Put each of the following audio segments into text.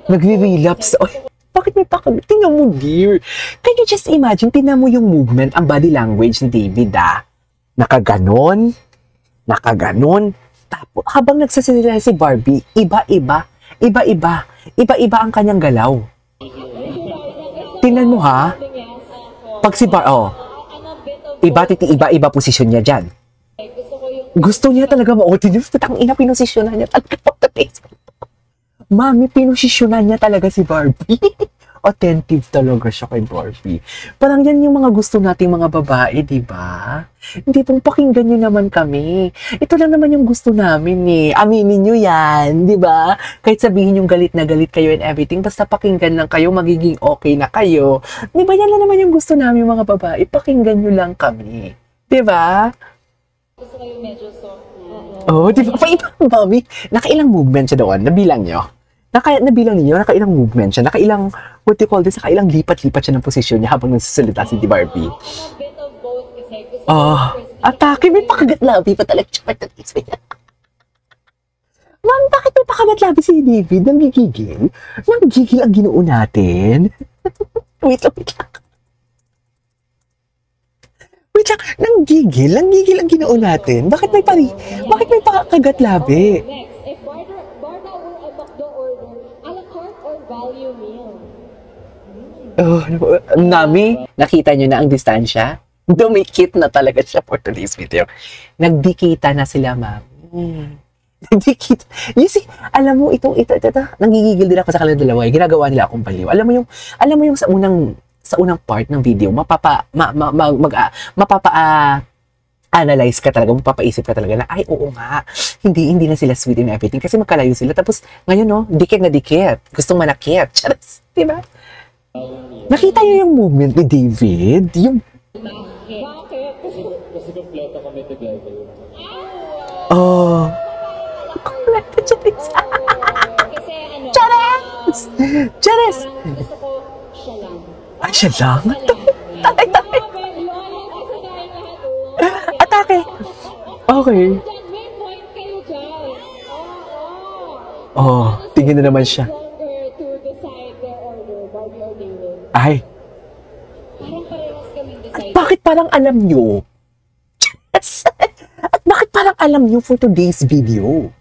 Nagre-relapse. Oy, bakit may pakag... Tingnan mo, dear. Can you just imagine, tingnan mo yung movement, ang body language ni David, Nakaganon. Tapos, habang nagsasalita si Barbie, iba-iba ang kanyang galaw. Tingnan mo, ha? Pag si iba posisyon niya dyan. Gusto niya talaga ang ina, pinosisyonan niya talaga. Mami, pinosisyonan niya talaga si Barbie. Attentive talaga siya kay Barbie. Parang yan yung mga gusto nating mga babae, di ba? Hindi pong pakinggan niyo naman kami. Ito lang naman yung gusto namin Aminin niyo yan, di ba? Kahit sabihin yung galit na galit kayo and everything, basta pakinggan lang kayo, magiging okay na kayo. Di ba yan lang naman yung gusto namin mga babae? Pakinggan niyo lang kami. Di ba? Gusto kayo medyo soft na. Oh, di ba? Mami, nakailang movement siya doon? Nabilang niyo? Nabilang ninyo, nakailang movement siya, nakailang, what do you call this, nakailang lipat-lipat siya ng posisyon niya habang nagsasalita si Barbie. A bit of both kasi gusto ko atake, may pakagat-labi pa talaga siya. Ma'am, bakit may pakagat-labi si David? Nanggigigil? Nanggigil ang Ginoo natin? Wait lang. Nanggigil ang Ginoo natin? Bakit may pakagat-labi? next. If Barda were a McDo order, a la carte or value meal? Nami, nakita nyo na ang distansya? Dumikit na talaga siya for today's video. Nagdikita na sila, mami. Nagdikita. You see, alam mo, ito, nangigigil din ako sa kanilang dalawa. Ginagawa nila akong baliw. Alam mo yung sa unang part ng video, analyze ka talaga, mapapaisip ka talaga na, ay, oo nga, hindi na sila sweet and everything kasi magkalayo sila. Tapos, ngayon, dikit na dikit. Gustong manakit. Charas, diba? Nakita niyo yung movement ni David? Yung... Bakit? Kasi kompleto kami together. Kompleto, Charis. Kasi Charis! Charis! gusto ko siya lang. Ay, siya lang? Tatay. Atake! Okay. May point kayo dyan. Tingin na naman siya. To decide their order, Barbie or David. Ay, Parang parehas kaming decide. bakit parang alam nyo? At bakit parang alam nyo for today's video?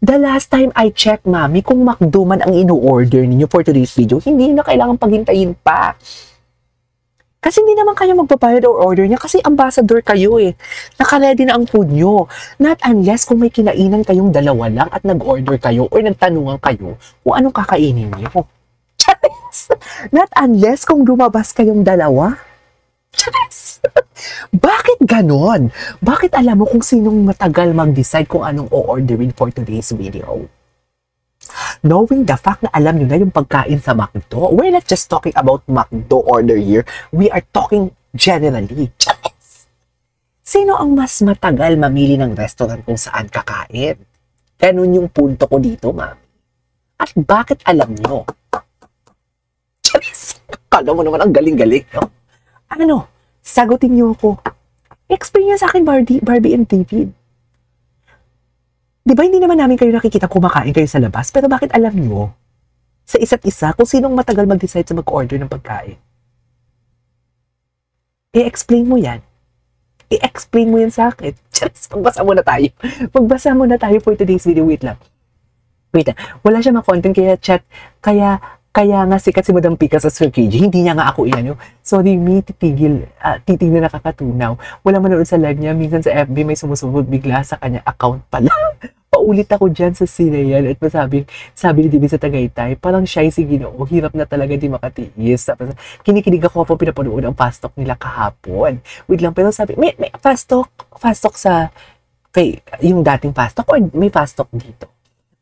The last time I checked, mami, kung McDo man ang ino-order ninyo for today's video, hindi na kailangan paghintayin pa. Kasi hindi naman kayo magbabayad or order niya kasi ambassador kayo Naka-ready na ang food nyo. Not unless kung may kinainan kayong dalawa lang at nag-order kayo or nagtanungan kayo kung anong kakainin niyo. Not unless kung lumabas kayong dalawa. Bakit ganon? Bakit alam mo kung sinong matagal mag-decide kung anong o-orderin for today's video? Knowing the fact na alam nyo na yung pagkain sa McDo, we're not just talking about McDo order here, we are talking generally. Sino ang mas matagal mamili ng restaurant kung saan kakain? Ganun yung punto ko dito, ma'am. At bakit alam nyo? Kala mo naman ang galing-galing, no? Ano? Sagutin nyo ako. Explain nyo sa akin, Barbie and David. Di ba hindi naman namin kayo nakikita kumakain kayo sa labas? Pero bakit alam nyo sa isa't isa kung sinong matagal mag-decide sa mag-order ng pagkain? I-explain mo yan. I-explain mo yan sa akin. Charis, magbasa muna tayo. Magbasa muna tayo for today's video. Wait lang. Wala siya ma-content kaya chat. Kaya nga sikat si Madam Pika sa Sir KJ. Hindi niya nga ako iyan. Sorry, may titigil na nakakatunaw. Wala manood sa live niya. Minsan sa FB may sumusunod bigla sa kanya account pala. Paulit ako dyan sa sinayan at sabi ni Divi sa Tagaytay, parang shy si Ginoo. Hirap na talaga di makatiis. Tapos, kinikinig ako po pinapanood ang fast talk nila kahapon. Wait lang, pero sabi, may fast talk sa, yung dating fast talk or may fast talk dito?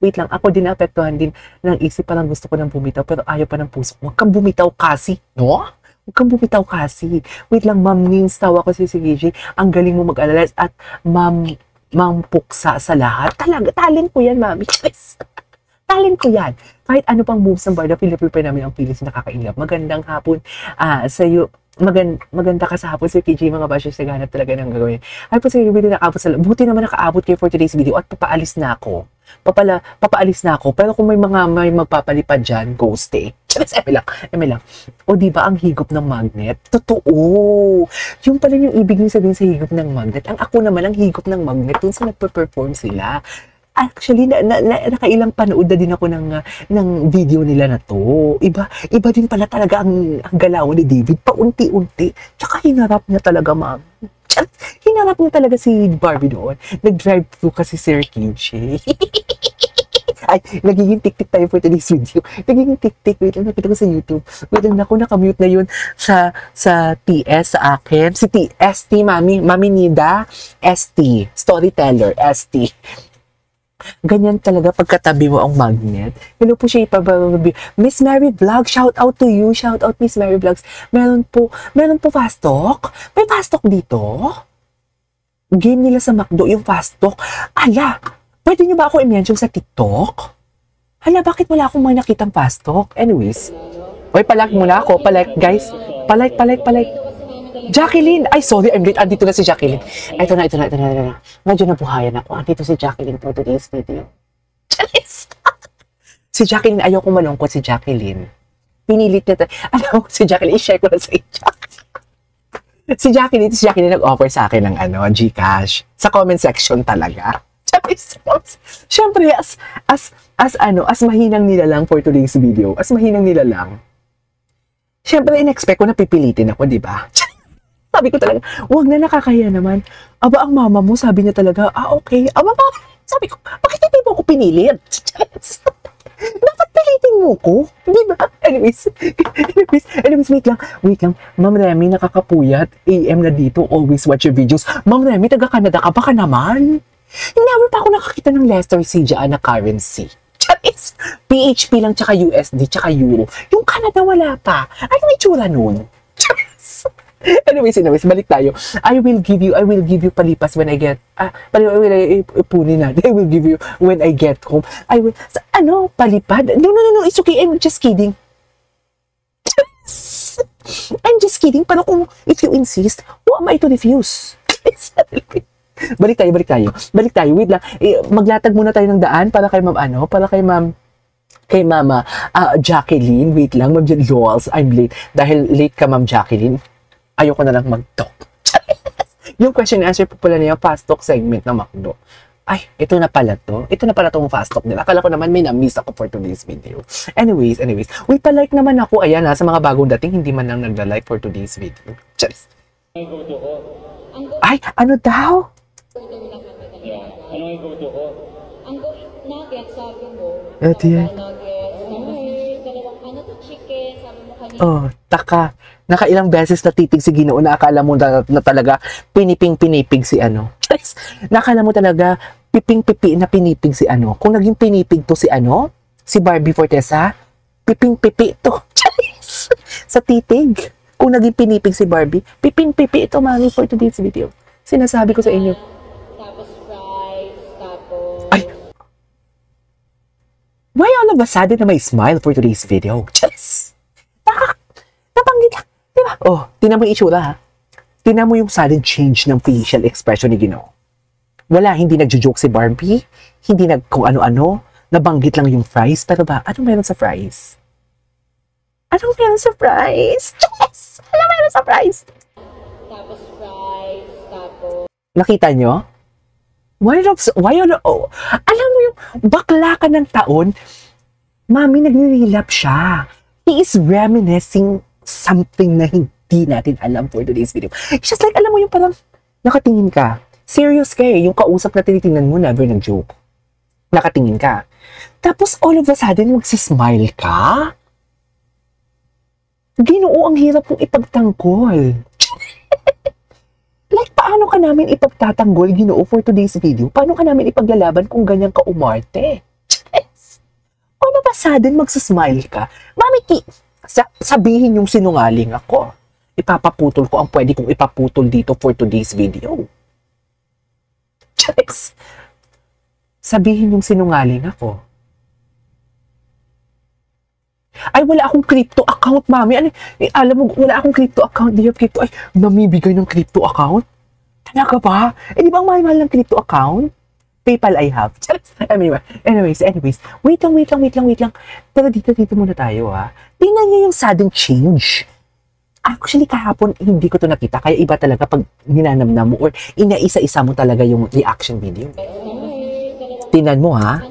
Wait lang, ako din naapektuhan din ng isip, parang gusto ko nang bumitaw, pero ayaw pa ng puso. Huwag kang bumitaw kasi, no? Huwag kang bumitaw kasi. Wait lang, Ma'am Nins, tawa ko si GJ. Ang galing mo mag-alala at Ma'am Puksa sa lahat. Talaga, talent ko yan, Mami. Talent ko yan. Kahit ano pang moves ng Barda, prepare namin ang feelings na nakaka-inlove. Magandang hapon sa iyo. maganda ka sa hapon, Sir KJ, mga bashers, naghanap talaga ng gagawin. Ay po, Sir KJ, nakaabot sa buti naman nakaabot kayo for today's video at papaalis na ako. Papaalis na ako. Pero kung may magpapalipad dyan, go stay. Charis, eme lang. O diba, ang higop ng magnet? Totoo. Yung pala yung ibig nyo sabihin sa higop ng magnet. Ang ako naman, ang higop ng magnet, dun sa nagpe-perform sila. Actually, nakailang panood na din ako ng video nila na to. Iba din pala talaga ang galaw ni David. Paunti-unti. Tsaka hinarap niya talaga, ma'am. Hinarap niya talaga si Barbie doon. Nag-drive-thru kasi Sir KJ. Ay, nagiging tik-tik tayo for today's video. Nagiging tik-tik. Wait lang, nakita ko sa YouTube. Wait lang, ako nakamute na yun sa TS sa akin. Si ST, Mami Nida, ST. Storyteller, ST. Ganyan talaga pagkatabi mo ang magnet. Hello po siya ipabababi. Miss Mary Vlog, shout out to you. Shout out Miss Mary Vlogs. Meron po fast talk? May fast talk dito? Game nila sa McDo yung fast talk. Ala, pwede niyo ba ako i-mention sa TikTok? Hala, bakit wala akong mga nakitang fast talk? Anyways. Oy, palike muna ako. Palike, guys. Palike. Jacqueline! Ay, sorry, I'm late. Andito na si Jacqueline. Ito na. Medyo nabuhayan ako. Andito si Jacqueline for today's video. Charis! Si Jacqueline, ayaw kong malungkot si Jacqueline. Pinilit niya. Alam mo, si Jacqueline, i-share ko na sa inyo. Si Jacqueline nag-offer sa akin ng Gcash. Sa comment section talaga. Charis! Siyempre, as mahinang nila lang for today's video. As mahinang nila lang. Siyempre, in-expect ko na pipilitin ako, di ba? Sabi ko talaga, wag na, nakakaya naman. Aba, ang mama mo, sabi niya talaga, okay. Aba, sabi ko, bakit hindi mo ako pinilit? Dapat pilitin mo ko. Di ba? Anyways, wait lang. Ma'am Remy, nakakapuyat. AM na dito, always watch your videos. Ma'am Remy, taga-Canada ka, baka naman. Never pa ako nakakita ng Lester CJA na currency. Charis! PHP lang, tsaka USD, tsaka Euro. Yung Canada, wala pa. Ano itsura nun? Charis! Anyways, balik tayo. I will give you palipas when I get, ipunin natin. I will give you when I get home. Palipad? No, it's okay. I'm just kidding. I'm just kidding. Pero kung, if you insist, who am I to refuse? Balik tayo. Wait lang. Maglatag muna tayo ng daan para kay Mama Jacqueline. Wait lang, Ma'am Lols, I'm late. Dahil late ka, Ma'am Jacqueline, ayoko na lang mag-talk. Yung question and answer po pala niya, fast talk segment ng McDo. Ay, ito na pala tong fast talk nila. Akala ko naman may na-miss ako for today's video. Anyways. Uy, palike naman ako. Ayan sa mga bagong dating, hindi man lang nagla-like for today's video. Cheers. Ay, ano daw? Ano yung go-to ko? Ang nuggets, sabi mo. Ito yan. Dalawang chicken, sabi mo kanina. Oh, taka. Nakailang beses natitig si Ginoo na akala mo na talaga pinipig si Charis, nakala mo talaga piping-pipi na pinipig si Kung naging pinipig to si si Barbie Fortesa, piping-pipi to. Charis! Sa titig. Kung naging pinipig si Barbie, piping-pipi ito, mami, for today's video. Sinasabi ko sa inyo. Tapos fries, tapos... Ay! Why all of a sudden na may smile for today's video? Charis! Nabanggit lang. Diba? Oh, tinan mo yung itsura, ha? Tinan mo yung sudden change ng facial expression ni Ginoo. Wala, hindi nagjo-joke si Barbie. Hindi kung ano-ano. Nabanggit lang yung fries. Pero ba, anong meron sa fries? Anong meron sa fries? Yes! Anong meron sa fries? Tapos fries, tapos... Nakita nyo? Alam mo yung bakla ka ng taon, mami, nagre-relap siya. He is reminiscing something na hindi natin alam for today's video. It's just like, alam mo yung parang nakatingin ka. Serious ka yung kausap na tinitingnan mo, never nag-joke. Nakatingin ka. Tapos all of a sudden, magsismile ka? Ginoo, ang hirap mong ipagtanggol. Like, paano ka namin ipagtatanggol, Ginoo, for today's video? Paano ka namin ipaglalaban kung ganyan ka umarte? Yes. All of a sudden, magsismile ka. Mami, sabihin yung sinungaling ako. Ipapaputol ko ang pwede kong ipaputol dito for today's video. Yes. Sabihin yung sinungaling ako. Ay, wala akong crypto account, mami. Ano, alam mo, wala akong crypto account. Do you have crypto? Ay, namibigay ng crypto account? Talaga ba? Eh, di ba ang mahal-mahal ng crypto account? PayPal I have. Anyways. Wait lang. Pero dito muna tayo, ha. Tingnan niyo yung sudden change. Actually, kahapon, hindi ko to nakita. Kaya iba talaga pag ninanamnam mo or inaisa-isa mo talaga yung reaction video. Tingnan mo, ha.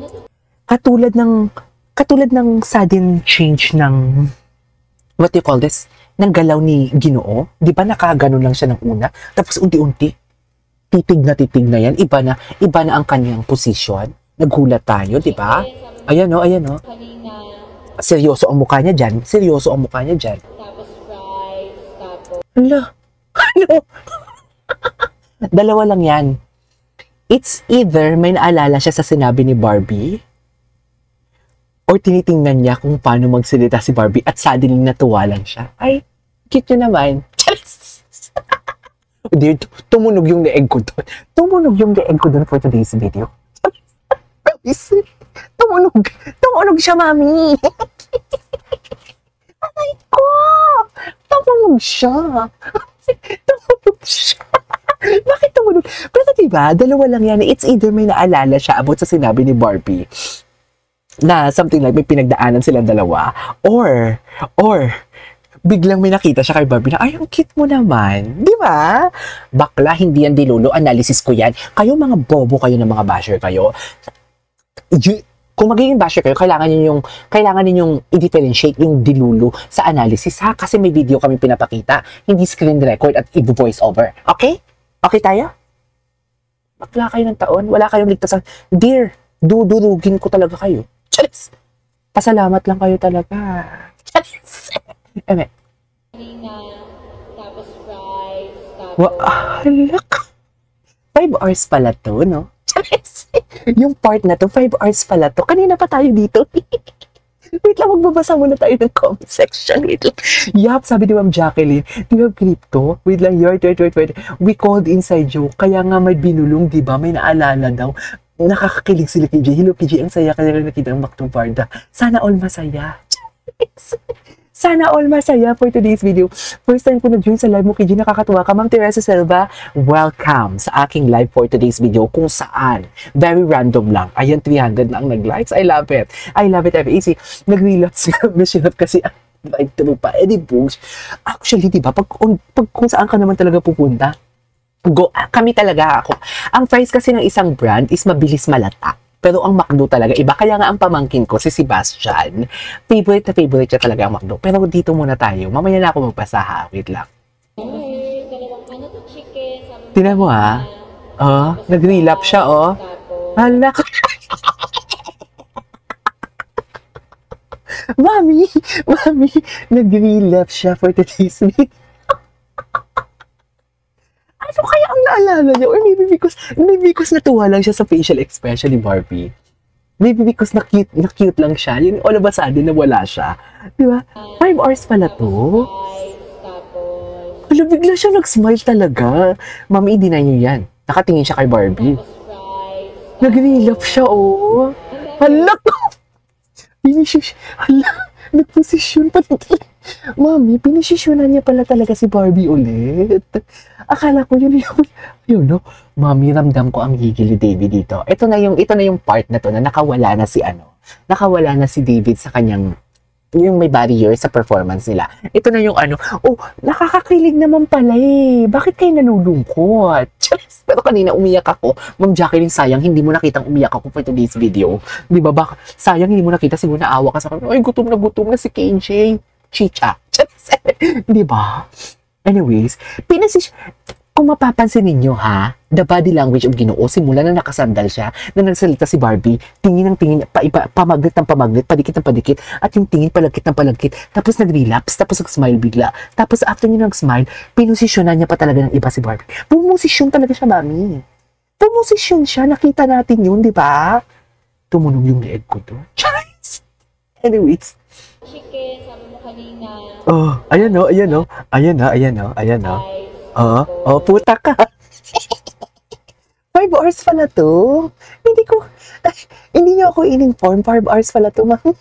Katulad ng sudden change ng, what do you call this? Ng galaw ni Ginoo. Di ba nakaganon lang siya ng una? Tapos unti-unti, titig na yan. Iba na ang kanyang position. Nagulat tayo, di ba? Ayan o. Seryoso ang mukha niya dyan. Tapos fries, tapos... Ano? Dalawa lang yan. It's either may naalala siya sa sinabi ni Barbie or tinitingnan niya kung paano magsalita si Barbie at suddenly natuwa lang siya. Ay, cute nyo naman. Charis! Dear, tumunog yung leeg ko doon for today's video. Tumunog siya, mami. Aray ko! Tumunog siya. Bakit tumunog? Pero diba, dalawa lang yan. It's either may naalala siya about sa sinabi ni Barbie na something like may pinagdaanan silang dalawa or biglang may nakita siya kay Barbie na, ay, ang cute mo naman. Di ba? Bakla, hindi yan dilolo. Analysis ko yan. Kayo mga bobo kayo ng mga basher kayo. Kung magiging basher kayo, kailangan ninyong i-differentiate yung dilulo sa analysis, ha? Kasi may video kami pinapakita. Hindi screen record at i-voice over. Okay? Okay tayo? Bakla kayo ng taon. Wala kayong ligtas. Dear, dudurugin ko talaga kayo. Charis! Pasalamat lang kayo talaga. Charis! Eme. Tapos fries, tapos... Halak. 5 hours pala to, no? Charis! Yung part na to, 5 hours pala to. Kanina pa tayo dito. Wait lang, magbabasa muna tayo ng comment section. Wait lang. Yup, sabi ni Ma'am Jacqueline, do you have crypto? Wait lang, wait. We called inside joke. Kaya nga may binulong, di ba? May naalala daw. Nakakakilig sila KJ. Hello KJ, ang saya kasi nakita ng Mactong Barda. Sana all masaya. Sana all masaya for today's video. First time ko nag-join sa live mo, KJ, nakakatuwa ka. Ma'am Teresa Silva, welcome sa aking live for today's video kung saan. Very random lang. Ayan, 300 na ang nag-likes. I love it. FAC. Nag-relapse nga. Nasyarap kasi live to pa. Eh, di books. Actually, di ba, pag kung saan ka naman talaga pupunta, kami talaga ako. Ang price kasi ng isang brand is mabilis malata. Pero ang McDo talaga, iba. Kaya nga ang pamangkin ko, si Sebastian, favorite siya talaga ang McDo. Pero dito muna tayo. Mamaya na ako magbasa, ha. Wait lang. Dalawang chicken. Tingnan mo, ha. Oh, nag-relapse siya, oh. Hala. Mami, nag-relapse siya for today's video. Ano kaya ang naalala niya? Or maybe because natuwa lang siya sa facial expression ni Barbie. Maybe because na cute lang siya. Yun, all of a sudden, nawala siya. Di ba? 5 hours pala to. Hala, bigla siya nag-smile talaga. Mami, hindi na niyo yan. Nakatingin siya kay Barbie. Nag-relapse siya, oh. Hala ko! Nagposisyon pa talaga. Mami, pinisisyonan niya pala talaga si Barbie ulit. Akala ko yun, no? Mami, ramdam ko ang gigil ni David dito. Ito na yung part na to na nakawala na si David sa kanyang, yung may barrier sa performance nila. Ito na yung nakakakilig naman pala eh. Bakit kayo nanulungkot? Pero kanina umiyak ako. Ma'am Jacqueline, sayang, hindi mo nakitang umiyak ako for today's video. Di ba? Sayang, hindi mo nakita, siguro naawa ka sa akin. Ay, gutom na si KJ. Chicha. Di ba? Anyways, kung mapapansin ninyo, ha, the body language of Ginoo, simula na nakasandal siya, na nagsalita si Barbie, tingin ng tingin, pamaglit ng pamaglit, padikit ng padikit, at yung tingin palagkit ng palagkit, tapos nag-relapse, tapos nag-smile bigla. Tapos after niya nag-smile, pinusisyonan niya pa talaga ng iba si Barbie. Pumosisyon talaga siya, mami. Pumosisyon siya, nakita natin yun, di ba? Tumunog yung leeg ko to. Anyways. Chicken, sabi mo kanina. Oh, ayan o. Puta ka. 5 hours pala to. Hindi niyo ako in-inform. 5 hours pala to, mami.